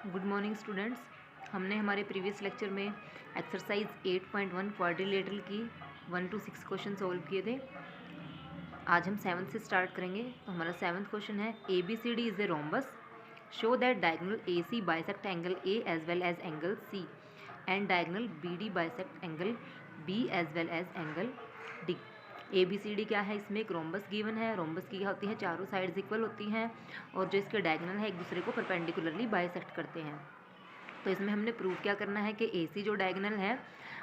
Good morning students. हमने हमारे previous lecture में एक्सरसाइज 8.1 क्वाड्रिलेटरल की 1 to 6 क्वेश्चन सॉल्व किए थे। आज हम 7th से स्टार्ट करेंगे। तो हमारा 7th क्वेश्चन है ABCD is a rhombus, show that diagonal AC bisect angle A as well as angle C and diagonal BD bisect angle B as well as angle D। ABCD क्या है, इसमें एक rhombus given है। Rhombus की क्या होती है, चारों साइड्स इक्वल होती हैं और जो इसके डायगोनल है एक दूसरे को परपेंडिकुलरली बाइसेक्ट करते हैं। तो इसमें हमने प्रूव क्या करना है कि AC जो डायगोनल है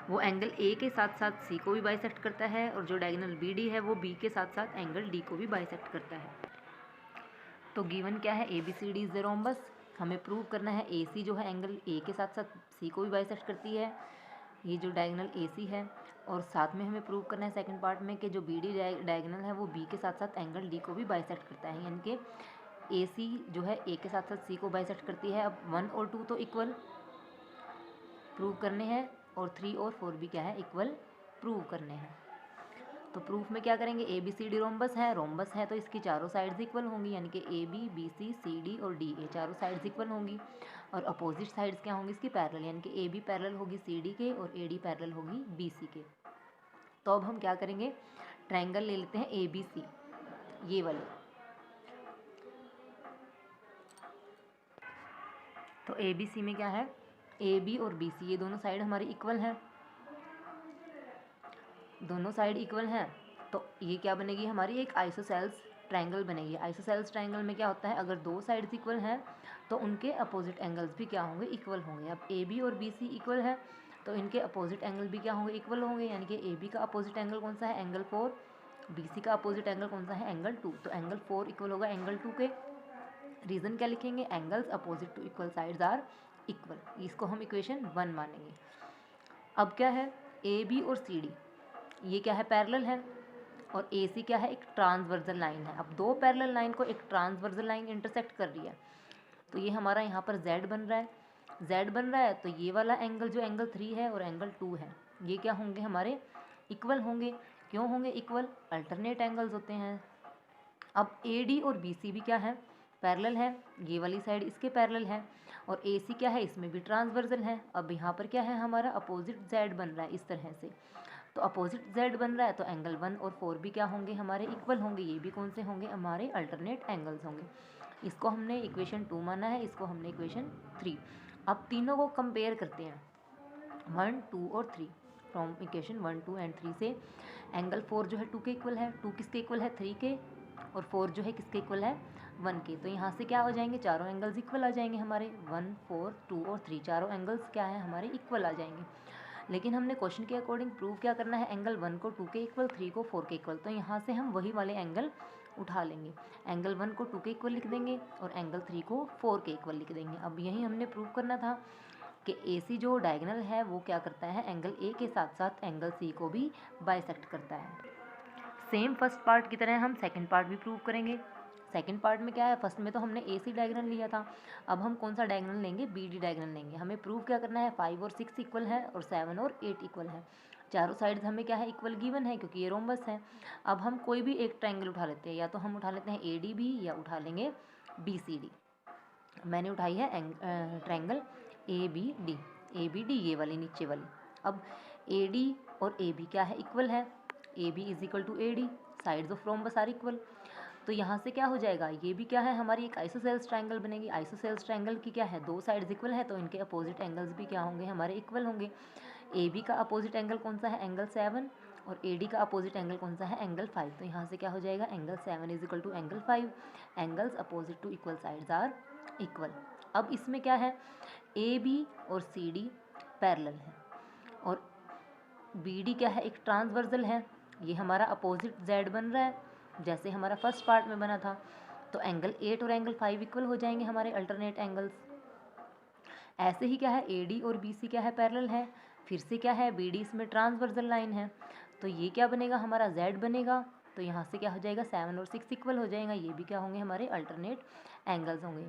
वो एंगल A के साथ साथ C को भी बाइसेक्ट करता है और जो डायगोनल BD है वो B के साथ साथ एंगल D को भी बाइसेक्ट करता है। तो गिवन क्या है, ABCD इज द रोम्बस। हमें प्रूव करना है AC जो है एंगल A के साथ साथ C को भी बाइसेक्ट करती है, ये जो डायगोनल AC है। और साथ में हमें प्रूव करना है सेकंड पार्ट में कि जो BD डायगोनल है वो B के साथ साथ एंगल D को भी बाइसेक्ट करता है, यानी कि AC जो है A के साथ साथ C को बाइसेक्ट करती है। अब 1 और 2 तो इक्वल प्रूव करने हैं और 3 और 4 भी क्या है, इक्वल प्रूव करने हैं। तो प्रूफ में क्या करेंगे, ABCD रोम्बस है तो इसकी चारों साइड्स इक्वल होंगी, यानी कि AB BC CD और D ये चारों साइड्स इक्वल होंगी। और अपोजिट साइड्स क्या होंगी इसकी, पैरेलल, यानी कि AB पैरेलल होगी CD के और AD पैरेलल होगी BC के। तो अब हम क्या करेंगे, ट्रायंगल ले लेते हैं ABC, ये वाले। तो ABC में क्या है, AB और BC ये दोनों साइड हमारी इक्वल हैं, दोनों साइड इक्वल हैं। तो ये क्या बनेगी, हमारी एक आइसोसेल्स ट्रायंगल बनेगी। आइसोसेल्स ट्रायंगल में क्या होता है, अगर दो साइड्स इक्वल हैं तो उनके अपोजिट एंगल्स भी क्या होंगे, इक्वल होंगे। अब AB और BC इक्वल है तो इनके अपोजिट एंगल भी क्या होंगे, इक्वल होंगे, यानी कि AB का अपोजिट एंगल कौन सा है, एंगल 4, BC का अपोजिट एंगल कौन सा है, एंगल 2। तो एंगल 4 इक्वल होगा एंगल 2 के। रीज़न क्या लिखेंगे, angles opposite to equal sides are equal, इसको हम इक्वेशन 1 मानेंगे। अब क्या है, AB और CD ये क्या है, पैरेलल है, और AC क्या है, एक ट्रांसवर्सल लाइन है। अब दो पैरेलल लाइन को एक ट्रांसवर्सल लाइन इंटरसेक्ट कर रही है, तो ये हमारा यहाँ पर Z बन रहा है। Z बन रहा है तो ये वाला एंगल जो एंगल 3 है और एंगल 2 है ये क्या होंगे, हमारे इक्वल होंगे। क्यों होंगे इक्वल, अल्टरनेट एंगल्स होते हैं। अब AD और BC भी क्या है, पैरेलल है, ये वाली साइड इसके पैरेलल है, और AC क्या है, इसमें भी ट्रांसवर्सल है। अब यहाँ पर क्या है, हमारा अपोजिट Z बन रहा है इस तरह से। तो अपोजिट Z बन रहा है तो एंगल 1 और 4 भी क्या होंगे, हमारे इक्वल होंगे। ये भी कौन से होंगे, हमारे अल्टरनेट एंगल्स होंगे। इसको हमने इक्वेशन 2 माना है, इसको हमने इक्वेशन 3। अब तीनों को कंपेयर करते हैं, 1 2 और 3। फ्रॉम इक्वेशन 1 2 एंड 3 से एंगल 4 जो है 2 के इक्वल है, 2 किसके इक्वल है, 3 के, और 4 जो है किसके इक्वल है, 1 के। तो यहाँ से क्या हो जाएंगे, चारों एंगल्स इक्वल आ जाएंगे हमारे, 1 4 2 और 3 चारों एंगल्स क्या है, हमारे इक्वल आ जाएंगे। लेकिन हमने क्वेश्चन के अकॉर्डिंग प्रूव क्या करना है, एंगल 1 को 2 के इक्वल, 3 को 4 के इक्वल। तो यहाँ से हम वही वाले एंगल उठा लेंगे, एंगल 1 को 2 के इक्वल लिख देंगे और एंगल 3 को 4 के इक्वल लिख देंगे। अब यही हमने प्रूव करना था कि AC जो डायगोनल है वो क्या करता है, एंगल A के साथ साथ एंगल C को भी बाइसेक्ट करता है। सेम फर्स्ट पार्ट की तरह हम सेकंड पार्ट भी प्रूव करेंगे। सेकंड पार्ट में क्या है, फर्स्ट में तो हमने AC डायगोनल लिया था, अब हम कौन सा डायगोनल लेंगे, BD डायगोनल लेंगे। हमें प्रूव क्या करना है, 5 और 6 इक्वल है और 7 और 8 इक्वल है। चारों साइड्स हमें क्या है, इक्वल गिवन है क्योंकि ये रोम्बस है। अब हम कोई भी एक ट्रायंगल उठा लेते हैं, या तो हम उठा लेते हैं ADB या उठा लेंगे BCD। मैंने उठाई है ट्रायंगल ABD, ABD ये वाली नीचे वाली। अब AD और AB क्या है, इक्वल है, AB is equal to AD, sides of rhombus are equal. तो यहाँ से क्या हो जाएगा, ये भी क्या है, हमारी एक आइसोसेल्स ट्रायंगल बनेगी। आइसोसेल्स ट्रायंगल की क्या है, दो साइड्स इक्वल है तो इनके अपोजिट एंगल्स भी क्या होंगे, हमारे इक्वल होंगे। AB का अपोजिट एंगल कौन सा है, एंगल 7, और AD का अपोजिट एंगल कौन सा है, एंगल 5। तो यहाँ से क्या हो जाएगा, angle 7 is equal to angle 5, angles opposite to equal sides are equal. अब इसमें क्या है, AB और CD पैरेलल है और BD क्या है, एक ट्रांसवर्सल है, ये हमारा अपोजिट Z बन रहा है जैसे हमारा फर्स्ट पार्ट में बना था। तो एंगल 8 और एंगल 5 इक्वल हो जाएंगे हमारे अल्टरनेट एंगल्स। ऐसे ही क्या है, AD और BC क्या है, पैरेलल है, फिर से क्या है, BD इसमें ट्रांसवर्सल लाइन है, तो ये क्या बनेगा, हमारा Z बनेगा। तो यहाँ से क्या हो जाएगा, 7 और 6 इक्वल हो जाएगा, ये भी क्या होंगे, हमारे अल्टरनेट एंगल्स होंगे।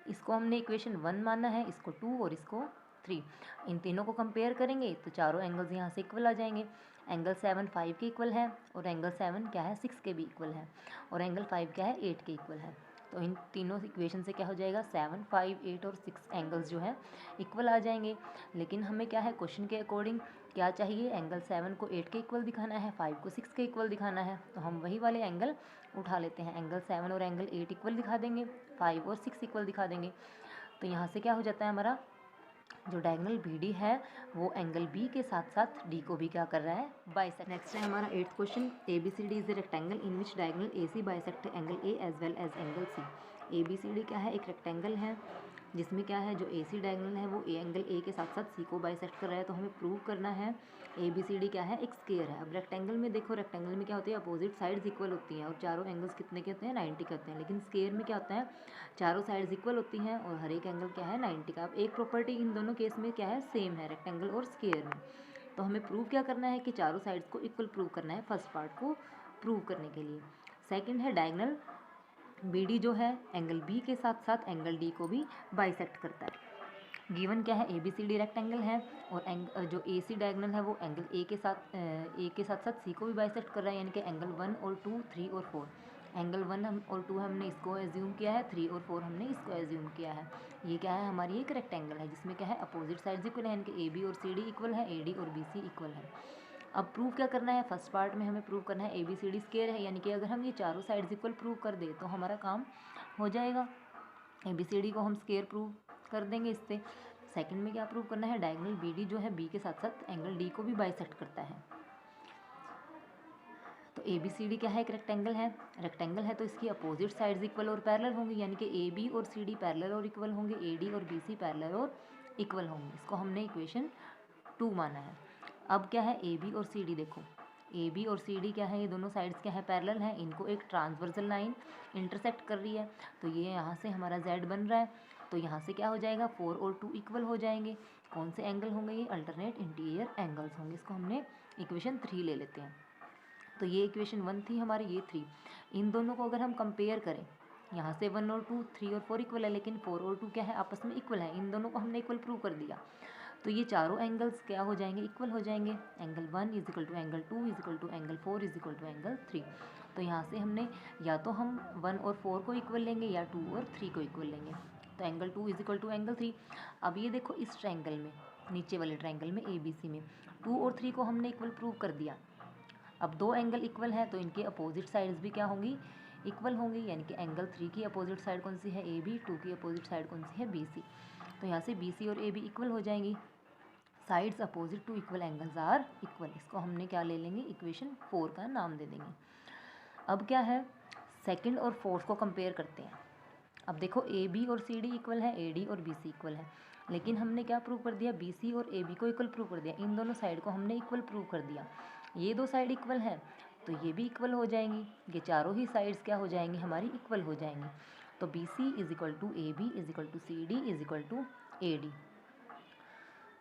इसको हमने इक्वेशन 1 माना है, इसको 2 और इसको 3। इन तीनों को कंपेयर करेंगे तो चारों एंगल्स यहाँ से इक्वल आ जाएंगे। एंगल 7 5 के इक्वल है और एंगल 7 क्या है, 6 के भी इक्वल है, और एंगल 5 क्या है, 8 के इक्वल है। तो इन तीनों इक्वेशन से क्या हो जाएगा, 7, 5, 8 और 6 एंगल्स जो है इक्वल आ जाएंगे। लेकिन हमें क्या है, क्वेश्चन के अकॉर्डिंग क्या चाहिए, एंगल 7 को 8 के इक्वल दिखाना है, 5 को 6 के इक्वल दिखाना है। तो हम वही वाले एंगल उठा लेते हैं, एंगल 7 और एंगल 8 इक्वल दिखा देंगे, 5 और 6 इक्वल दिखा देंगे। तो यहाँ से क्या हो जाता है, हमारा जो डायगोनल BD है वो एंगल B के साथ साथ D को भी क्या कर रहा है, बाइसेक्ट। नेक्स्ट है हमारा 8th question, ABCD is a rectangle in which diagonal AC bisect angle A as well as angle C। ABCD क्या है, एक रेक्टेंगल है जिसमें क्या है, जो AC डायगोनल है वो एंगल A के साथ साथ C को बाइसेक्ट कर रहा है। तो हमें प्रूव करना है ABCD क्या है, एक स्क्वायर है। अब रेक्टेंगल में देखो, रेक्टेंगल में क्या होती है, अपोजिट साइड्स इक्वल होती हैं और चारों एंगल्स कितने के होते हैं, 90 के होते हैं। लेकिन स्क्वायर में क्या होता है, चारों साइड्स इक्वल होती हैं और हर एक एंगल क्या है, 90 का। अब एक प्रॉपर्टी इन दोनों केस में क्या है, सेम है, रेक्टेंगल और स्क्वायर में। तो हमें प्रूव क्या करना है कि चारों साइड्स को इक्वल प्रूव करना है, फर्स्ट पार्ट को प्रूव करने के लिए। सेकंड है, डायगोनल BD जो है एंगल B के साथ साथ एंगल D को भी बाइसेक्ट करता है। गिवन क्या है, ABCD रेक्टेंगल है और जो AC डायगोनल है वो एंगल A के साथ साथ C को भी बाइसेक्ट कर रहा है, यानी कि एंगल 1 और 2, 3 और 4। एंगल 1 और 2 हमने इसको एज्यूम किया है, 3 और 4 हमने इसको एज्यूम किया है। ये क्या है, हमारी एक रेक्टेंगल है जिसमें क्या है, अपोजिट साइड्स इक्वल है, यानी कि AB और CD इक्वल है, AD और BC इक्वल है। अब प्रूव क्या करना है, फर्स्ट पार्ट में हमें प्रूव करना है ABCD स्क्वायर है, यानी कि अगर हम ये चारों साइड्स इक्वल प्रूव कर दे तो हमारा काम हो जाएगा। ABCD को हम स्क्वायर प्रूव कर देंगे इससे। सेकंड में क्या प्रूव करना है, डायगोनल BD जो है B के साथ साथ एंगल D को भी बाइसेक्ट करता है। तो ABCD क्या है, एक रेक्टेंगल है तो इसकी अपोजिट साइड्स इक्वल और पैरेलल होंगी, यानी कि AB और CD पैरेलल और इक्वल होंगे, AD और BC पैरेलल और इक्वल होंगे। इसको हमने इक्वेशन 2 माना है। अब क्या है, AB और CD देखो, AB और CD क्या है, ये दोनों साइड्स क्या है, पैरेलल हैं, इनको एक ट्रांसवर्सल लाइन इंटरसेक्ट कर रही है। तो ये यहाँ से हमारा Z बन रहा है, तो यहाँ से क्या हो जाएगा, 4 और 2 इक्वल हो जाएंगे। कौन से एंगल होंगे, ये अल्टरनेट इंटीरियर एंगल्स होंगे। इसको हमने इक्वेशन 3 ले लेते हैं। तो ये इक्वेशन 1 थी हमारी, ये 3। इन दोनों को अगर हम कंपेयर करें, यहाँ से 1 और 2, 3 और 4 इक्वल है, लेकिन 4 और 2 क्या है, आपस में इक्वल है। इन दोनों को हमने इक्वल प्रूव कर दिया, तो ये चारों एंगल्स क्या हो जाएंगे, इक्वल हो जाएंगे। Angle 1 is equal to angle 2 is equal to angle 4 is equal to angle 3। तो यहाँ से हमने या तो हम 1 और 4 को इक्वल लेंगे या 2 और 3 को इक्वल लेंगे। तो angle 2 is equal to angle 3। अब ये देखो, इस ट्रायंगल में, नीचे वाले ट्रायंगल में ABC में 2 और 3 को हमने इक्वल प्रूव कर दिया। अब दो एंगल इक्वल है तो इनके अपोजिट साइड्स भी क्या होंगी, इक्वल होंगी, यानी कि एंगल 3 की अपोजिट साइड कौन सी है, AB, 2 की अपोजिट साइड कौन सी है, BC। तो यहाँ से BC और AB इक्वल हो जाएंगी। Sides opposite to equal angles are equal. इसको हमने क्या ले लेंगे, इक्वेशन 4 का नाम दे देंगे। अब क्या है, सेकंड और फोर्थ को कंपेयर करते हैं। अब देखो, AB और CD इक्वल है, AD और BC इक्वल है, लेकिन हमने क्या प्रूव कर दिया, BC और AB को इक्वल प्रूव कर दिया। इन दोनों साइड को हमने इक्वल प्रूव कर दिया। ये दो साइड इक्वल है तो ये भी इक्वल हो जाएंगी, ये चारों ही साइड्स क्या हो जाएंगी, हमारी इक्वल हो जाएंगी। तो BC is equal to AB is equal to CD is equal to AD।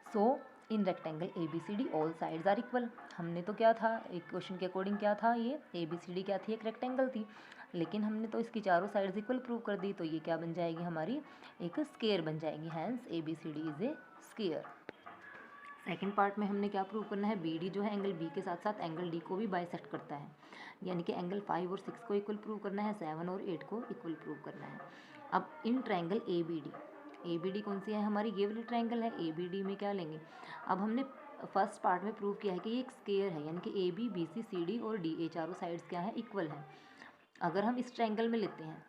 So in rectangle ABCD all sides are equal. हमने तो क्या था, एक क्वेश्चन के अकॉर्डिंग क्या था, ये ABCD क्या थी, एक रेक्टेंगल थी, लेकिन हमने तो इसकी चारों साइड्स इक्वल प्रूव कर दी, तो ये क्या बन जाएगी, हमारी एक स्क्वायर बन जाएगी। Hence ABCD is a square. Second part में हमने क्या प्रूव करना है, BD जो है एंगल B के साथ साथ एंगल D को भी बाइसेक्ट करता है, यानी कि एंगल 5 और 6 को इक्वल प्रूव करना है, 7 और 8 को इक्वल प्रूव करना है। अब इन ट्रायंगल ABD कौन सी है हमारी, ये वाली ट्रायंगल है। ABD में क्या लेंगे, अब हमने फर्स्ट पार्ट में प्रूव किया है कि ये एक स्क्वायर है, यानी कि AB, BC, CD और D, ये चारों साइड्स क्या है, इक्वल है। अगर हम इस ट्रायंगल में लेते हैं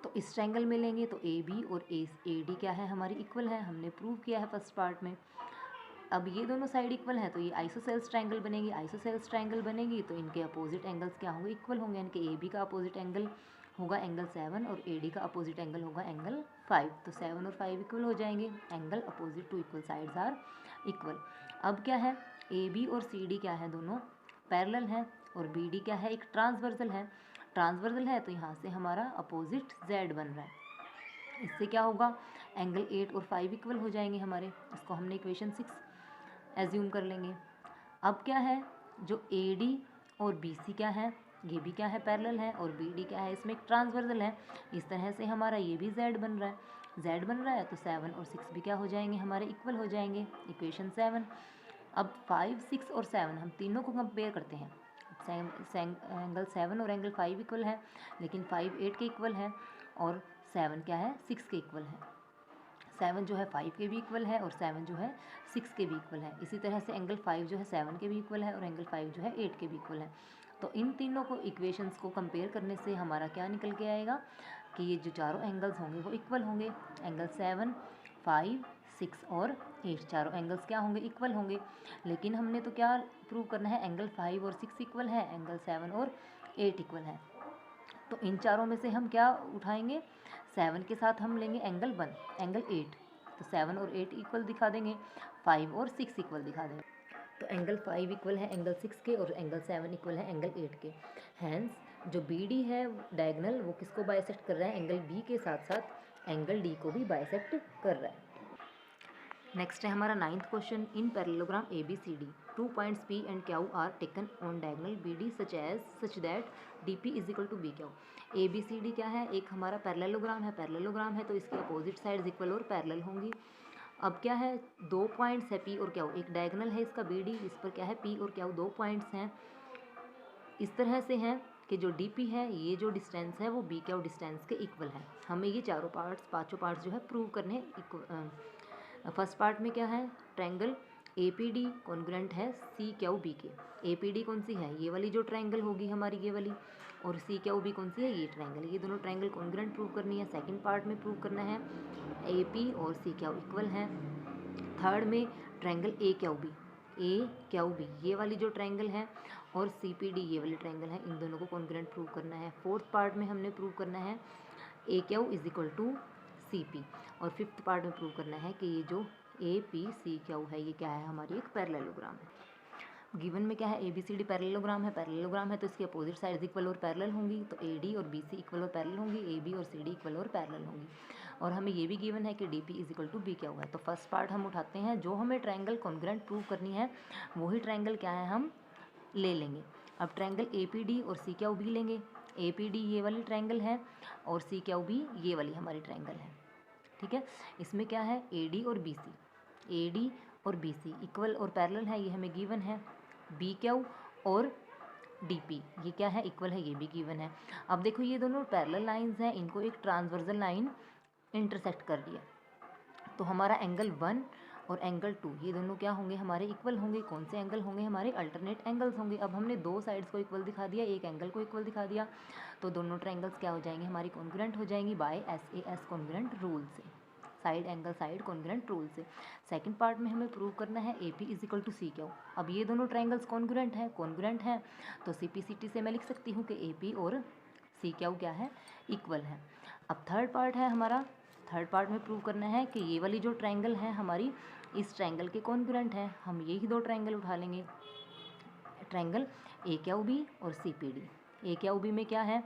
तो इस ट्रायंगल में लेंगे तो AB और AD क्या है, हमारी इक्वल है, हमने प्रूव किया है फर्स्ट पार्ट में। अब ये दोनों साइड इक्वल है तो ये आइसोसेल्स ट्रायंगल बनेगी। आइसोसेल्स ट्रायंगल बनेगी तो इनके अपोजिट एंगल्स क्या होंगे, इक्वल होंगे, यानी कि AB का अपोजिट एंगल होगा एंगल 7 और AD का अपोजिट एंगल होगा एंगल 5। तो 7 और 5 इक्वल हो जाएंगे, angle opposite to equal sides are equal. अब क्या है, AB और CD क्या है, दोनों पैरेलल है और BD क्या है, एक ट्रांसवर्सल है तो यहाँ से हमारा अपोजिट Z बन रहा है। इससे क्या होगा, एंगल 8 और 5 इक्वल हो जाएंगे हमारे। इसको हमने इक्वेशन 6 एज्यूम कर लेंगे। अब क्या है, जो AD और BC क्या है, ये भी क्या है, पैरेलल है, और BD क्या है, इसमें एक ट्रांसवर्सल है। इस तरह से हमारा ये भी Z बन रहा है तो 7 और 6 भी क्या हो जाएंगे, हमारे इक्वल हो जाएंगे, इक्वेशन 7। अब 5, 6 और 7 हम तीनों को कंपेयर करते हैं। एंगल 7 और एंगल 5 इक्वल है, लेकिन 5 8 के इक्वल है और 7 क्या है 6 के इक्वल है। 7 जो है 5 के भी इक्वल है और 7 जो है 6 के भी इक्वल है। इसी तरह से एंगल 5 जो है 7 के भी इक्वल है और एंगल 5 जो है 8 के भी इक्वल है। तो इन तीनों को इक्वेशंस को कंपेयर करने से हमारा क्या निकल के आएगा कि ये जो चारों एंगल्स होंगे वो इक्वल होंगे। एंगल 7, 5, 6 और 8 चारों एंगल्स क्या होंगे इक्वल होंगे। लेकिन हमने तो क्या प्रूव करना है, एंगल 5 और 6 इक्वल है, एंगल 7 और 8 इक्वल है। तो इन चारों में से हम क्या उठाएंगे, 7 के साथ हम लेंगे एंगल 1, एंगल 8, तो 7 और 8 इक्वल दिखा देंगे, 5 और 6 इक्वल दिखा देंगे। तो एंगल 5 इक्वल है एंगल 6 के और एंगल 7 इक्वल है एंगल 8 के। हैंस जो बी डी है डायगनल वो किसको बाइसेक्ट कर रहा है, एंगल बी के साथ साथ एंगल डी को भी बाइसेक्ट कर रहा है। नेक्स्ट है हमारा 9th question. In parallelogram A B C D 2 points P and Q are taken on diagonal B D such that D P is equal to B Q. A B C D क्या है, एक हमारा parallelogram है, parallelogram है तो इसकी opposite sides equal और parallel होंगी। अब क्या है, 2 पॉइंट्स है पी और क्यू, एक डायगनल है इसका बी डी, इस पर क्या है पी और क्यू 2 पॉइंट्स हैं। इस तरह से हैं कि जो डी पी है ये जो डिस्टेंस है वो बी क्यू डिस्टेंस के इक्वल है। हमें ये चारों पार्ट्स पाँचों पार्ट्स जो है प्रूव करने। फर्स्ट पार्ट में क्या है, triangle A P D congruent है सी क्यू बी के। ए पी डी कौन सी है, ये वाली जो ट्रायंगल होगी हमारी ये वाली, और सी क्यू बी कौन सी है, ये ट्रायंगल। ये दोनों ट्रायंगल कॉन्ग्रुएंट प्रूव करनी है। सेकंड पार्ट में प्रूव करना है ए पी और सी क्यू इक्वल हैं। थर्ड में ट्रायंगल ए क्यू बी ये वाली जो ट्रायंगल है और सी पी डी ये वाली ट्रायंगल है, इन दोनों को कॉन्ग्रुएंट प्रूव करना है। फोर्थ पार्ट में हमने प्रूव करना है A Q is equal to C P, और फिफ्थ पार्ट में प्रूव करना है कि ये जो ए पी सी क्यू है ये क्या है, हमारी एक पैरेललोग्राम है। गिवन में क्या है, A B C D parallelogram है, पैरेललोग्राम है तो इसकी अपोजिट साइड्स इक्वल और पैरेलल होंगी, तो ए डी और बी सी इक्वल और पैरेलल होंगी, ए बी और सी डी इक्वल और पैरेलल होंगी। और हमें ये भी गिवन है कि D P is equal to B Q है। तो फर्स्ट पार्ट हम उठाते हैं, जो हमें ट्रायंगल कॉन्ग्रुएंट प्रूव करनी है वही ट्रायंगल क्या है हम ले लेंगे। अब ट्रायंगल ए पी डी और सी क्यू बी लेंगे। ए पी डी ये वाली ट्रायंगल है और सी क्यू बी ये वाली हमारी ट्रायंगल है, ठीक है। इसमें क्या है, ए डी और बी सी, ए डी और बी सी इक्वल और पैरेलल है, ये हमें गिवन है। बी क्यू और डी पी ये क्या है, इक्वल है, ये भी गिवन है। अब देखो ये दोनों पैरेलल लाइंस हैं, इनको एक ट्रांसवर्सल लाइन इंटरसेक्ट कर दिया, तो हमारा एंगल 1 और एंगल 2 ये दोनों क्या होंगे, हमारे इक्वल होंगे। कौन से एंगल होंगे, हमारे अल्टरनेट एंगल्स होंगे। अब हमने दो साइड्स को इक्वल दिखा दिया, एक एंगल को इक्वल दिखा दिया, तो दोनों ट्रायंगल्स क्या हो जाएंगे, हमारी कॉन्ग्रुएंट हो जाएंगी बाय SAS कॉन्ग्रुएंट रूल से, side angle side congruent rule से। सेकंड पार्ट में हमें प्रूव करना है A P is equal to C Q. अब ये दोनों ट्रायंगल्स कॉन्ग्रुएंट हैं तो सी पी सी टी से मैं लिख सकती हूँ कि ए पी और सी क्यू क्या है, इक्वल है। अब थर्ड पार्ट है हमारा, थर्ड पार्ट में प्रूव करना है कि ये वाली जो ट्रायंगल है हमारी इस ट्रायंगल के कॉन्ग्रुएंट है। हम यही दो ट्रायंगल उठा लेंगे, ट्रायंगल ए क्यू बी और सी पी डी। ए क्यू बी में क्या है,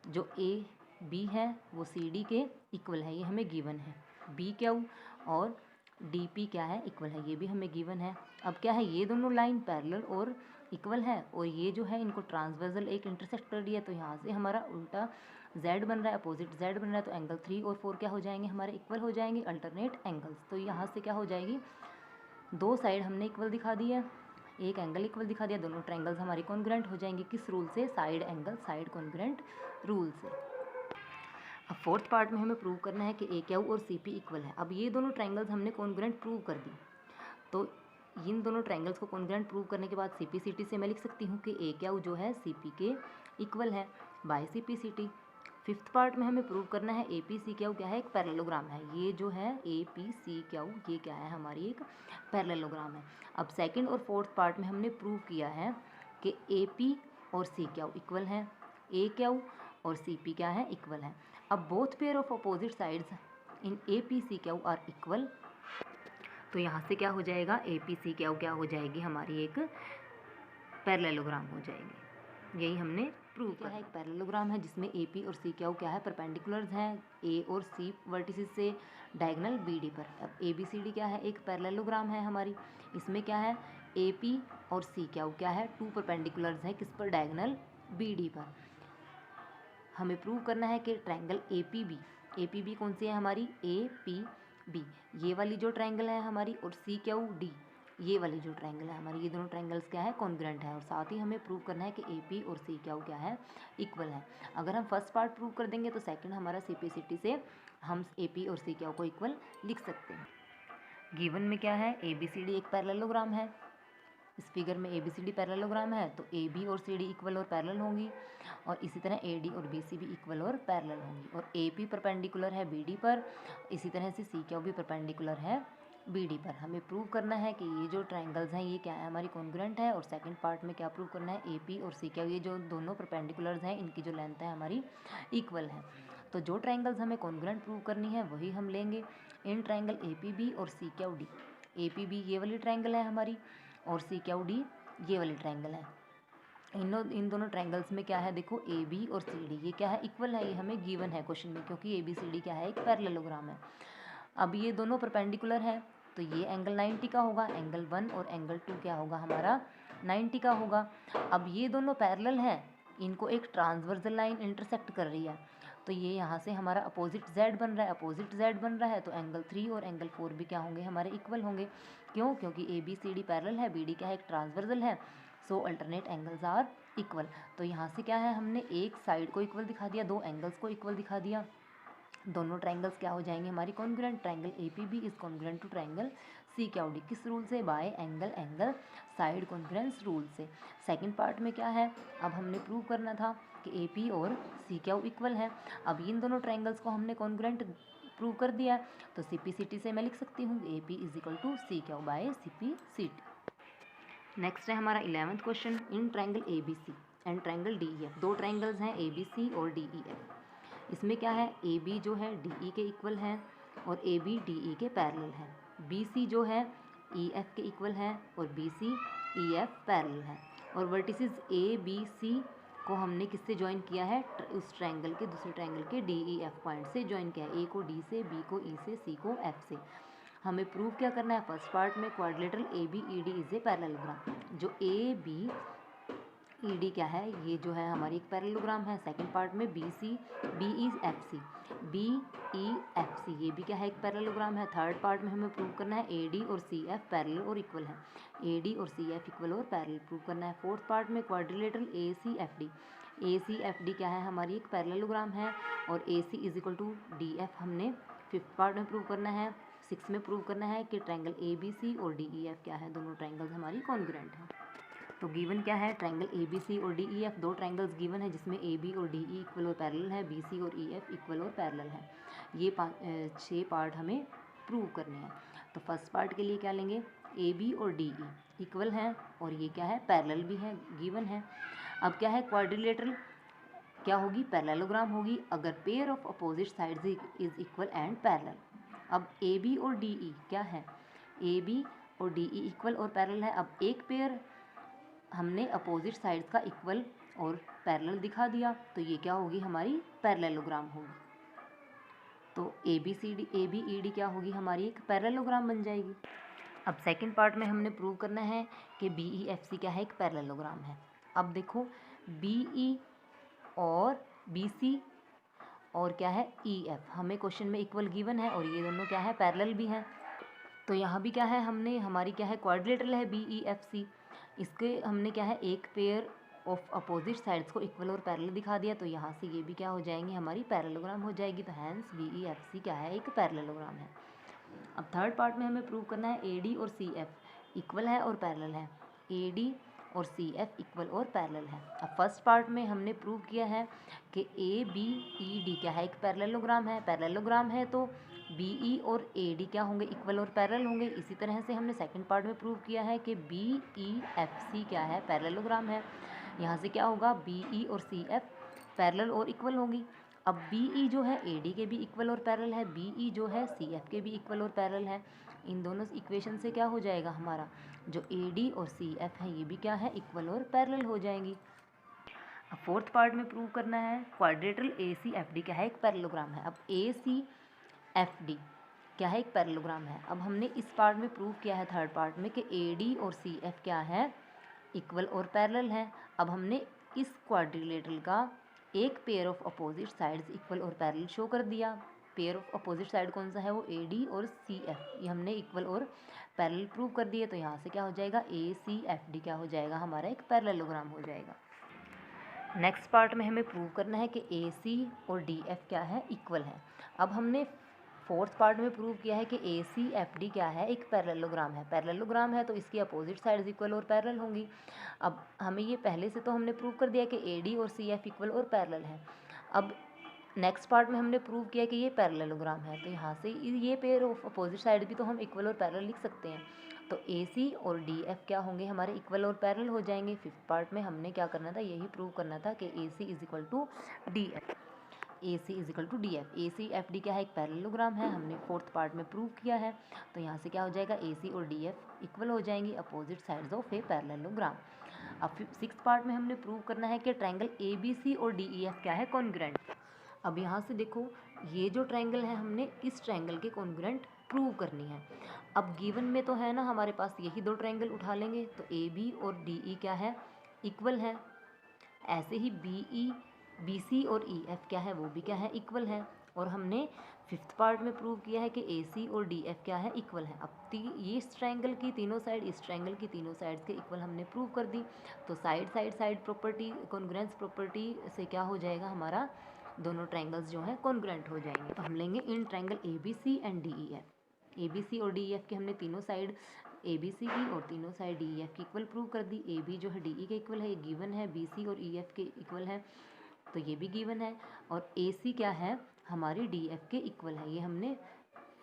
जो ए बी है वो सी डी के इक्वल है, ये हमें गिवन है। बी क्यू और डी पी क्या है, इक्वल है, ये भी हमें गिवन है। अब क्या है, ये दोनों लाइन पैरेलल और इक्वल है, और ये जो है इनको ट्रांसवर्सल एक इंटरसेक्ट कर दिया, तो यहाँ से हमारा उल्टा z बन रहा है, अपोजिट z बन रहा है, तो एंगल 3 और 4 क्या हो जाएंगे, हमारे इक्वल हो जाएंगे, अल्टरनेट एंगल्स। तो यहाँ से क्या हो जाएगी, दो साइड हमने इक्वल दिखा दी है, एक एंगल इक्वल दिखा दिया, दोनों ट्रायंगल्स हमारी कॉन्ग्रुएंट हो जाएंगे। किस रूल से, side angle side congruent rule से। अब फोर्थ पार्ट में हमें प्रूव करना है कि ए क्यू और सी पी इक्वल है। अब ये दोनों ट्रायंगल्स हमने कॉन्ग्रुएंट प्रूव कर दी, तो इन दोनों ट्रायंगल्स को कॉन्ग्रुएंट प्रूव करने के बाद सी पी सी टी से मैं लिख सकती हूँ कि ए क्यू जो है सी पी के इक्वल है by C P C T. Fifth part में हमें प्रूव करना है ए पी सी क्यू क्या है, एक पैरेललोग्राम है। ये जो है ए पी सी क्यू ये क्या है, हमारी एक पैरेललोग्राम है। अब सेकंड और फोर्थ पार्ट में हमने प्रूव किया है कि ए पी और सी क्यू इक्वल हैं, ए क्यू और सी पी क्या है, इक्वल है। अब both pair of opposite sides in A P C Q are equal, तो यहाँ से क्या हो जाएगा, ए पी सी क्यू क्या हो जाएगी, हमारी एक पैरेललोग्राम हो जाएगी। यही हमने प्रूव किया है। एक पैरेललोग्राम है जिसमें ए पी और सी क्यू क्या है, परपेंडिकुलर्स हैं ए और सी वर्टिसेस से डायगोनल बी डी पर। अब ए बी सी डी क्या है, एक पैरेललोग्राम है हमारी, इसमें क्या है, ए पी और सी क्यू क्या है, टू परपेंडिकुलर्स हैं किस पर, डायगोनल बी डी पर। हमें प्रूव करना है कि ट्रायंगल ए पी बी कौन सी है हमारी, ए पी बी ये वाली जो ट्रायंगल है हमारी, और सी क्यू डी ये वाली जो ट्रायंगल है हमारी, ये दोनों ट्रायंगल्स क्या है, कॉन्ग्रुएंट है। और साथ ही हमें प्रूव करना है कि ए पी और सी क्या है, इक्वल है। अगर हम फर्स्ट पार्ट प्रूव कर देंगे तो सेकंड हमारा सिंप्लिसिटी से हम ए पी और सी को इक्वल लिख सकते हैं। गिवन में क्या है, ए बी सी डी एक पैरेललोग्राम है। इस फिगर में A B C D parallelogram है, तो ए बी और सी डी इक्वल और पैरेलल होंगी, और इसी तरह ए डी और बी सी भी इक्वल और पैरेलल होंगी। और ए पी परपेंडिकुलर है बी डी पर, इसी तरह से सी क्यू भी परपेंडिकुलर है बी डी पर। हमें प्रूव करना है कि ये जो ट्रायंगल्स हैं ये क्या है, हमारी कॉन्ग्रुएंट है। और सेकंड पार्ट में क्या प्रूव करना है, ए पी और सी क्यू ये जो दोनों परपेंडिकुलर्स हैं इनकी जो लेंथ है हमारी इक्वल है। तो जो ट्रायंगल्स हमें कॉन्ग्रुएंट प्रूव करनी है वही हम लेंगे। इन ट्रायंगल ए पी बी और C Q D, A P B ये वाली ट्रायंगल है हमारी, और सी क्यू डी ये वाली ट्रायंगल है। इन दोनों ट्रायंगल्स में क्या है, देखो ए बी और सी डी ये क्या है, इक्वल है। ये हमें गिवन है क्वेश्चन में, क्योंकि ए बी सी डी क्या है, एक पैरेललोग्राम है। अब ये दोनों परपेंडिकुलर है, तो ये एंगल 90 का होगा, एंगल 1 और एंगल 2 क्या होगा हमारा, 90 का होगा। अब ये दोनों पैरेलल हैं, इनको एक ट्रांसवर्सल लाइन इंटरसेक्ट कर रही है, तो ये यहाँ से हमारा अपोजिट z बन रहा है, अपोजिट z बन रहा है, तो एंगल 3 और एंगल 4 भी क्या होंगे, हमारे इक्वल होंगे। क्यों, क्योंकि A B C D parallel है, बी डी क्या है, एक ट्रांसवर्सल है, so alternate angles are equal. तो यहाँ से क्या है, हमने एक साइड को इक्वल दिखा दिया, दो एंगल्स को इक्वल दिखा दिया, दोनों ट्रायंगल्स क्या हो जाएंगे हमारी congruent. Triangle A P B is congruent to triangle C Q D, किस रूल से, by angle angle side congruence rule से। सेकंड पार्ट में क्या है, अब हमने प्रूव करना था कि ए पी और सी क्यू इक्वल है। अब इन दोनों ट्रायंगल्स को हमने कॉन्ग्रुएंट प्रूव कर दिया है, तो सिंप्लिसिटी से मैं लिख सकती हूँ A P is equal to C Q by simplicity. Next है हमारा 11th question, in triangle A B C and triangle D E F, दो ट्रायंगल्स हैं ए बी सी और डी ई एफ। इसमें क्या है, ए बी जो है डी ई के इक्वल है और ए बी डी ई के पैरेलल है। बी सी जो है ई एफ के इक्वल है और B C E F parallel है। और वर्टिसेस ए बी सी को हमने किससे ज्वाइन किया है, उस ट्रायंगल के दूसरे ट्रायंगल के डी ई एफ पॉइंट से ज्वाइन किया है। ए को डी से, बी को ई से, सी को एफ से। हमें प्रूव क्या करना है, फर्स्ट पार्ट में quadrilateral A B E D is a parallelogram. जो ए बी ई डी क्या है, ये जो है हमारी एक पैरेललोग्राम है। सेकंड पार्ट में B C B E F C, B E F C ये भी क्या है, एक पैरेललोग्राम है। थर्ड पार्ट में हमें प्रूव करना है ए डी और सी एफ पैरेलल और इक्वल है, ए डी और सी एफ इक्वल और पैरेलल प्रूव करना है। फोर्थ पार्ट में quadrilateral A C F D, A C F D क्या है, हमारी एक पैरेललोग्राम है, और A C is equal to D F हमने फिफ्थ पार्ट में प्रूव करना है। सिक्स में प्रूव करना है कि ट्रायंगल ए बी सी और डी ई एफ क्या है, दोनों ट्रायंगल्स हमारी कॉन्ग्रुएंट है। तो गिवन क्या है, ट्रायंगल ए बी सी और डी ई एफ, दो ट्रायंगल्स गिवन है जिसमें ए बी और डी ई इक्वल और पैरेलल है, बी सी और ई एफ इक्वल और पैरेलल है। ये 6 पार्ट हमें प्रूव करने हैं। तो फर्स्ट पार्ट के लिए क्या लेंगे, ए बी और डी ई इक्वल हैं और ये क्या है, पैरेलल भी है, गिवन है। अब क्या है, क्वाड्रिलेटरल क्या होगी, पैरेललोग्राम होगी अगर pair of opposite sides is equal and parallel. अब ए बी और डी ई क्या है, ए बी और डी ई इक्वल और पैरेलल है। अब एक पेयर हमने अपोजिट साइड्स का इक्वल और पैरेलल दिखा दिया, तो ये क्या होगी, हमारी पैरेललोग्राम होगी। तो A B C D, A B E D क्या होगी, हमारी एक पैरेललोग्राम बन जाएगी। अब सेकंड पार्ट में हमने प्रूव करना है कि बी ई एफ सी क्या है, एक पैरेललोग्राम है। अब देखो बी ई और बी सी और क्या है, ई एफ हमें क्वेश्चन में इक्वल गिवन है, और ये दोनों क्या है, पैरेलल भी है। तो यहाँ भी क्या है, हमने हमारी क्या है, क्वाड्रिलेटरल है बी ई एफ सी, इसके हमने क्या है, एक पेयर ऑफ अपोजिट साइड्स को इक्वल और पैरेलल दिखा दिया, तो यहाँ से ये भी क्या हो जाएंगी, हमारी पैरेललोग्राम हो जाएगी। तो hence B E F C क्या है, एक पैरेललोग्राम है। अब थर्ड पार्ट में हमें प्रूव करना है ए डी और सी एफ इक्वल है और पैरेलल है, ए डी और सी एफ इक्वल और पैरेलल है। अब फर्स्ट पार्ट में हमने प्रूव किया है कि ए बी ई डी क्या है, एक पैरेललोग्राम है। पैरेललोग्राम है तो बी ई और ए डी क्या होंगे, इक्वल और पैरेलल होंगे। इसी तरह से हमने सेकंड पार्ट में प्रूव किया है कि बी ई एफ सी क्या है, पैरेललोग्राम है। यहाँ से क्या होगा, बी ई और सी एफ पैरेलल और इक्वल होंगी। अब बी ई जो है ए डी के भी इक्वल और पैरेलल है, बी ई जो है सी एफ के भी इक्वल और पैरेलल है। इन दोनों इक्वेशन से क्या हो जाएगा, हमारा जो ए डी और सी एफ है ये भी क्या है, इक्वल और पैरेलल हो जाएंगी। अब फोर्थ पार्ट में प्रूव करना है quadrilateral A C F D क्या है, एक पैरेललोग्राम है। अब ए सी एफ डी क्या है, एक पैरेललोग्राम है। अब हमने इस पार्ट में प्रूव किया है थर्ड पार्ट में कि ए डी और सी एफ क्या है, इक्वल और पैरेलल है। अब हमने इस क्वाड्रिलेटरल का एक pair of opposite sides equal और पैरेलल शो कर दिया। पेयर ऑफ अपोजिट साइड कौन सा है, वो ए डी और सी एफ, ये हमने इक्वल और पैरेलल प्रूव कर दिए। तो यहाँ से क्या हो जाएगा, ए सी एफ डी क्या हो जाएगा, हमारा एक पैरेललोग्राम हो जाएगा। नेक्स्ट पार्ट में हमें प्रूव करना है कि ए सी और डी एफ क्या है, इक्वल है। अब हमने फोर्थ पार्ट में प्रूव किया है कि ए सी एफ डी क्या है, एक पैरेललोग्राम है। पैरेललोग्राम है तो इसकी अपोजिट साइड्स इक्वल और पैरेलल होंगी। अब हमें ये पहले से तो हमने प्रूव कर दिया कि ए डी और सी एफ इक्वल और पैरेलल है। अब नेक्स्ट पार्ट में हमने प्रूव किया कि ये पैरेललोग्राम है, तो यहाँ से ये पेयर ऑफ अपोजिट साइड भी तो हम इक्वल और पैरेलल लिख सकते हैं। तो ए सी और डी एफ क्या होंगे, हमारे इक्वल और पैरेलल हो जाएंगे। फिफ्थ पार्ट में हमने क्या करना था, यही प्रूव करना था कि A C is equal to D F, A C is equal to D F. A C F D क्या है, एक पैरेललोग्राम है, हमने फोर्थ पार्ट में प्रूव किया है। तो यहाँ से क्या हो जाएगा, ए सी और डी एफ इक्वल हो जाएंगी, opposite sides of a parallelogram. अब सिक्स्थ पार्ट में हमने प्रूव करना है कि ट्रायंगल ए बी सी और डी ई एफ क्या है, कॉन्ग्रुएंट। अब यहाँ से देखो, ये जो ट्रायंगल है हमने इस ट्रायंगल के कॉन्ग्रुएंट प्रूव करनी है। अब गिवन में तो है ना हमारे पास यही दो ट्रायंगल उठा लेंगे, तो ए बी और डी ई क्या है, इक्वल है। ऐसे ही बी ई बी सी और ई एफ क्या है, वो भी क्या है, इक्वल है। और हमने फिफ्थ पार्ट में प्रूव किया है कि ए सी और डी एफ क्या है, इक्वल है। अब ये इस ट्रायंगल की तीनों साइड इस ट्रायंगल की तीनों साइड्स के इक्वल हमने प्रूव कर दी। तो साइड प्रॉपर्टी, कॉन्ग्रुएंस प्रॉपर्टी से क्या हो जाएगा, हमारा दोनों ट्रायंगल्स जो हैं कॉन्ग्रुएंट हो जाएंगे। तो हम लेंगे इन triangle A B C and D E F. A B C और डी ई एफ के हमने तीनों साइड ए बी सी की और तीनों साइड डी ई एफ की इक्वल प्रूव कर दी। ए बी जो है डी ई के इक्वल है, ये गिवन है। बी सी और ई एफ के इक्वल है, तो ये भी गिवन है। और ए सी क्या है, हमारी डी एफ के इक्वल है, ये हमने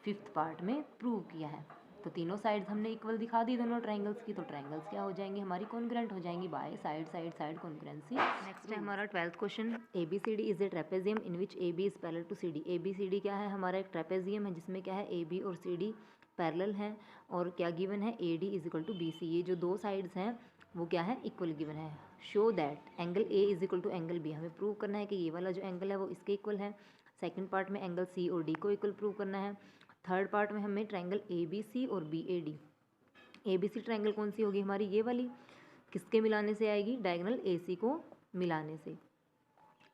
फिफ्थ पार्ट में प्रूव किया है। तो तीनों साइड्स हमने इक्वल दिखा दी दोनों ट्रायंगल्स की, तो ट्रायंगल्स क्या हो जाएंगी, हमारी कॉन्ग्रुएंट हो जाएंगी बाय साइड कॉन्ग्रुएंसी। नेक्स्ट है हमारा 12th question, A B C D is a trapezium in which A B is parallel to C D. A B C D क्या है, हमारा एक ट्रेपेजियम है जिसमें क्या है, ए बी और सी डी पैरेलल हैं। और क्या गिवन है, A D is equal to B C. ये जो दो साइड्स हैं वो क्या है, इक्वल गिवन है। Show that angle A is equal to angle B, हमें प्रूव करना है कि ये वाला जो एंगल है वो इसके इक्वल है। सेकंड पार्ट में एंगल सी और डी को इक्वल प्रूव करना है। थर्ड पार्ट में हमें ट्रायंगल ए बी सी और B A D, A B C triangle कौन सी होगी हमारी, ये वाली, किसके मिलाने से आएगी, डायगोनल ए सी को मिलाने से।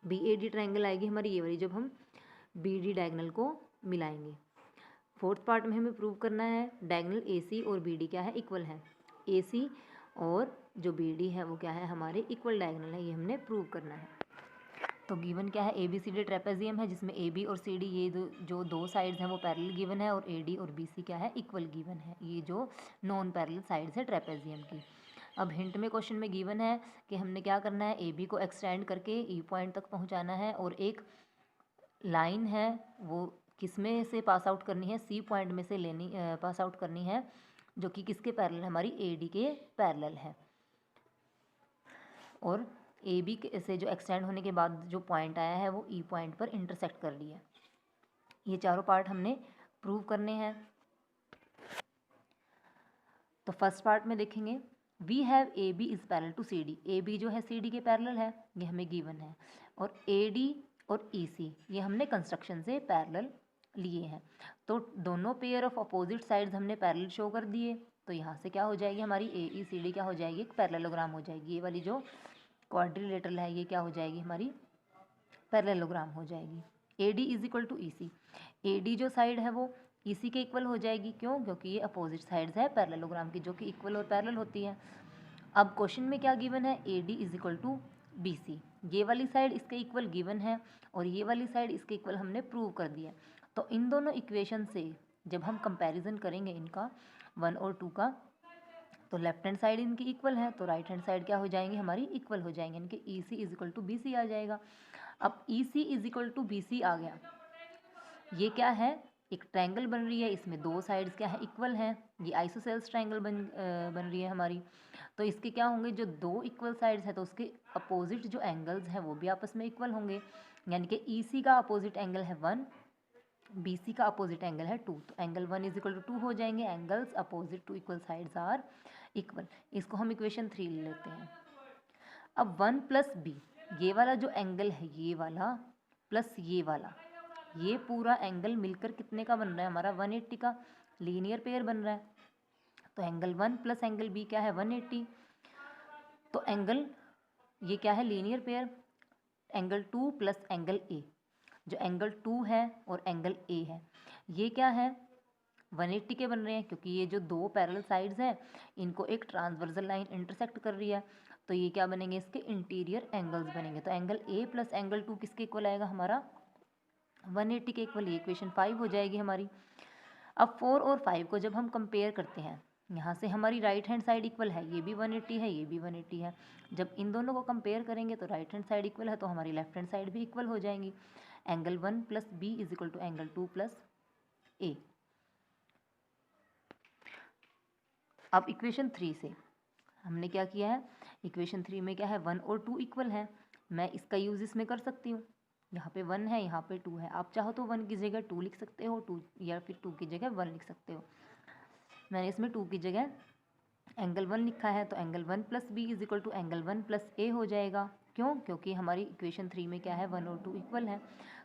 बी ए डी ट्रायंगल आएगी हमारी ये वाली, जब हम बी डी डायगोनल को मिलाएंगे। फोर्थ पार्ट में हमें प्रूव करना है डायगोनल ए सी और बी डी क्या है, इक्वल है। ए सी और जो बी डी है वो क्या है, हमारे इक्वल डायगोनल है, ये हमने प्रूव करना है। तो गिवन क्या है, A B C D trapezium है जिसमें ए बी और सी डी ये जो दो साइड्स हैं वो पैरेलल गिवन है, और ए डी और बी सी क्या है, इक्वल गिवन है। ये जो नॉन पैरेलल साइड्स है ट्रेपेजियम की। अब हिंट में क्वेश्चन में गिवन है कि हमने क्या करना है, ए बी को एक्सटेंड करके ई पॉइंट तक पहुंचाना है, और एक लाइन है वो किस में से पास आउट करनी है, सी पॉइंट में से लेनी पास आउट करनी है, जो कि किसके पैरेलल है, हमारी ए डी के पैरेलल है। और ए बी से जो एक्सटेंड होने के बाद जो पॉइंट आया है वो ई पॉइंट पर इंटरसेक्ट कर लिया। ये चारों पार्ट हमने प्रूव करने हैं। तो फर्स्ट पार्ट में देखेंगे, we have A B is parallel to C D. A B जो है सी डी के पैरेलल है, ये हमें गिवन है। और ए डी और ई सी ये हमने कंस्ट्रक्शन से पैरेलल लिए हैं। तो दोनों पेयर ऑफ अपोजिट साइड्स हमने पैरेलल शो कर दिए। तो यहाँ से क्या हो जाएगी, हमारी ए ई सी डी क्या हो जाएगी, एक पैरेललोग्राम हो जाएगी। ये वाली जो क्वाड्रिलेटरल है ये क्या हो जाएगी, हमारी पैरेललोग्राम हो जाएगी। A D is equal to E C, A D जो साइड है वो ई सी के इक्वल हो जाएगी। क्यों, क्योंकि ये अपोजिट साइड्स है पैरेललोग्राम की, जो कि इक्वल और पैरेलल होती है। अब क्वेश्चन में क्या गिवन है, A D is equal to B C, ये वाली साइड इसके इक्वल गिवन है और ये वाली साइड इसके इक्वल हमने प्रूव कर दिया। तो इन दोनों इक्वेशन से जब हम कंपैरिजन करेंगे इनका 1 और 2 का, तो लेफ्ट हैंड साइड इनकी इक्वल है, तो राइट हैंड साइड क्या हो जाएंगी, हमारी इक्वल हो जाएंगे। इनके E C is equal to B C आ जाएगा। अब E C is equal to B C आ गया, ये क्या है, एक ट्रायंगल बन रही है, इसमें दो साइड्स क्या है, इक्वल हैं। ये आइसोसेल्स ट्रायंगल बन रही है हमारी। तो इसके क्या होंगे, जो दो इक्वल साइड्स है तो उसके अपोजिट जो एंगल्स हैं वो भी आपस में इक्वल होंगे। यानी कि ई सी का अपोजिट एंगल है 1, बी सी का अपोजिट एंगल है 2, तो एंगल 1 इज इक्वल टू 2 हो जाएंगे। Angles opposite to equal sides are equal. इसको हम इक्वेशन 3 ले लेते हैं। अब 1 प्लस बी, ये वाला जो एंगल है ये वाला प्लस ये वाला, ये पूरा एंगल मिलकर कितने का बन रहा है, हमारा 180 का लीनियर पेयर बन रहा है। तो एंगल 1 प्लस एंगल बी क्या है, 180। तो एंगल ये क्या है, linear pair. Angle 2 plus angle A, जो एंगल 2 है और एंगल ए है ये क्या है 180 के बन रहे हैं, क्योंकि ये जो दो पैरेलल साइड्स हैं इनको एक ट्रांसवर्सल लाइन इंटरसेक्ट कर रही है, तो ये क्या बनेंगे इसके इंटीरियर एंगल्स बनेंगे। तो एंगल ए प्लस एंगल 2 किसके इक्वल आएगा हमारा 180 के इक्वल। ये इक्वेशन 5 हो जाएगी हमारी। अब 4 और 5 को जब हम कंपेयर करते हैं, यहाँ से हमारी राइट हैंड साइड इक्वल है, ये भी 180 है, ये भी 180 है। जब इन दोनों को कंपेयर करेंगे तो राइट हैंड साइड इक्वल है, तो हमारी लेफ्ट हैंड साइड भी इक्वल हो जाएंगी। Angle 1 plus B is equal to angle 2 plus A. अब इक्वेशन 3 से हमने क्या किया है, इक्वेशन 3 में क्या है 1 और 2 इक्वल है, मैं इसका यूज़ इसमें कर सकती हूँ। यहाँ पे 1 है, यहाँ पे 2 है, आप चाहो तो 1 की जगह 2 लिख सकते हो, 2 या फिर 2 की जगह 1 लिख सकते हो। मैंने इसमें 2 की जगह एंगल 1 लिखा है, तो angle 1 plus B is equal to angle 1 plus A हो जाएगा। क्यों? क्योंकि हमारी इक्वेशन 3 में क्या है 1 और 2 इक्वल है,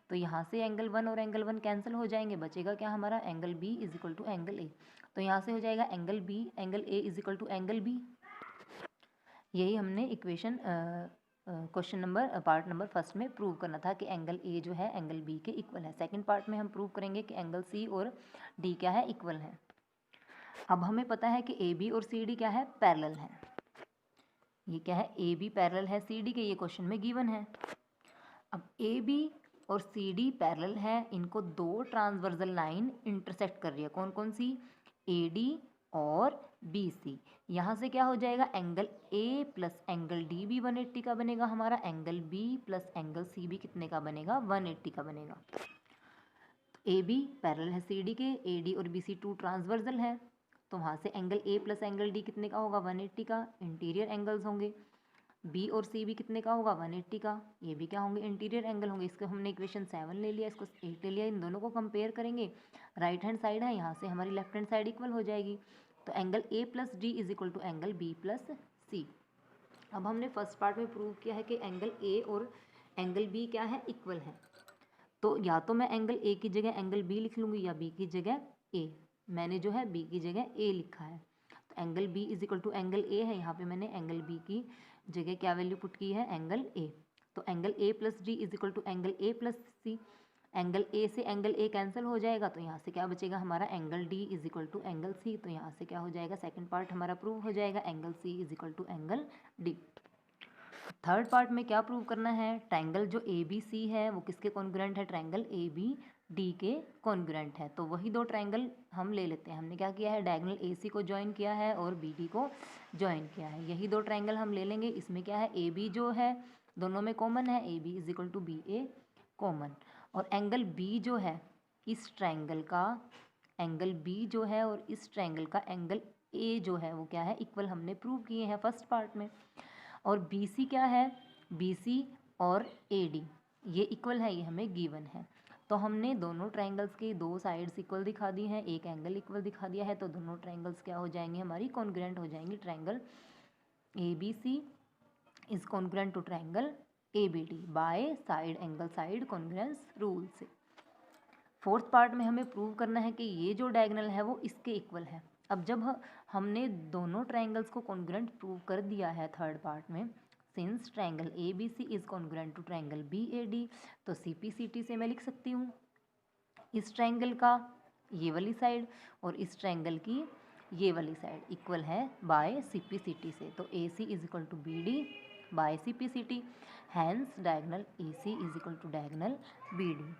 तो यहाँ से एंगल 1 और एंगल 1 कैंसिल हो जाएंगे, बचेगा क्या हमारा angle B is equal to angle A. तो यहाँ से हो जाएगा angle B angle A is equal to angle B. यही हमने equation question number part number first में प्रूव करना था कि एंगल ए जो है एंगल बी के इक्वल है। सेकंड पार्ट में हम प्रूव करेंगे कि एंगल सी और डी क्या है इक्वल है। अब हमें पता है कि ए बी और सी डी क्या है पैरेलल है। ये क्या है ए बी पैरेलल है सी डी के, ये क्वेश्चन में गिवन है। अब ए बी और सी डी पैरेलल है, इनको दो ट्रांसवर्सल लाइन इंटरसेक्ट कर रही है, कौन कौन सी ए डी और बी सी। यहाँ से क्या हो जाएगा angle A plus angle D भी 180 का बनेगा हमारा, angle B plus angle C भी कितने का बनेगा 180 का बनेगा। ए बी पैरेलल है सी डी के, ए डी और बी सी टू ट्रांसवर्सल है, तो वहाँ से angle A plus angle D कितने का होगा 180 का, इंटीरियर एंगल्स होंगे। बी और सी भी कितने का होगा 180 का, ये भी क्या होंगे इंटीरियर एंगल होंगे। इसको हमने इक्वेशन 7 ले लिया, इसको 8 ले लिया, इन दोनों को कंपेयर करेंगे, राइट हैंड साइड है, यहाँ से हमारी लेफ्ट हैंड साइड इक्वल हो जाएगी। तो angle A plus D is equal to angle B plus C. अब हमने फर्स्ट पार्ट में प्रूव किया है कि एंगल ए और एंगल बी क्या है इक्वल है, तो या तो मैं एंगल ए की जगह एंगल बी लिख लूँगी या बी की जगह ए। मैंने जो है बी की जगह ए लिखा है, तो angle B is equal to angle A है, यहाँ पे मैंने एंगल बी की जगह क्या वैल्यू पुट की है एंगल ए। तो angle A plus D is equal to angle A plus C. Angle A से एंगल ए कैंसिल हो जाएगा, तो यहाँ से क्या बचेगा हमारा angle D is equal to angle C. तो यहाँ से क्या हो जाएगा सेकंड पार्ट हमारा प्रूव हो जाएगा, angle C is equal to angle D. Third part में क्या प्रूव करना है, ट्रायंगल जो ए बी सी है वो किसके कॉन्ग्रुएंट है, ट्रायंगल ए बी डी के कॉन्ग्रुएंट है। तो वही दो ट्रायंगल हम ले लेते हैं। हमने क्या किया है डायगोनल ए सी को ज्वाइन किया है और बी डी को ज्वाइन किया है, यही दो ट्रायंगल हम ले लेंगे। इसमें क्या है ए बी जो है दोनों में कॉमन है, A B is equal to B A common, और एंगल बी जो है इस ट्रायंगल का एंगल बी जो है और इस ट्रायंगल का एंगल ए जो है वो क्या है इक्वल, हमने प्रूव किए हैं फर्स्ट पार्ट में। और बी सी क्या है, बी सी और ए डी ये इक्वल है, ये हमें गिवन है। तो हमने दोनों ट्रायंगल्स की दो साइड्स इक्वल दिखा दी हैं, एक एंगल इक्वल दिखा दिया है, तो दोनों ट्रायंगल्स क्या हो जाएंगे हमारी कॉन्ग्रुएंट हो जाएंगी। Triangle A B C is congruent to triangle A B D by side angle side congruence rule से। फोर्थ पार्ट में हमें प्रूव करना है कि ये जो डायगोनल है वो इसके इक्वल है। अब जब हमने दोनों ट्रायंगल्स को कॉन्ग्रुएंट प्रूव कर दिया है थर्ड पार्ट में, since triangle A B C is congruent to triangle B A D, तो सी पी सी टी से मैं लिख सकती हूँ इस ट्रायंगल का ये वाली साइड और इस ट्रायंगल की ये वाली साइड इक्वल है by C P C T से। तो A C is equal to B D by C P C T, hence diagonal A C is equal to diagonal B D.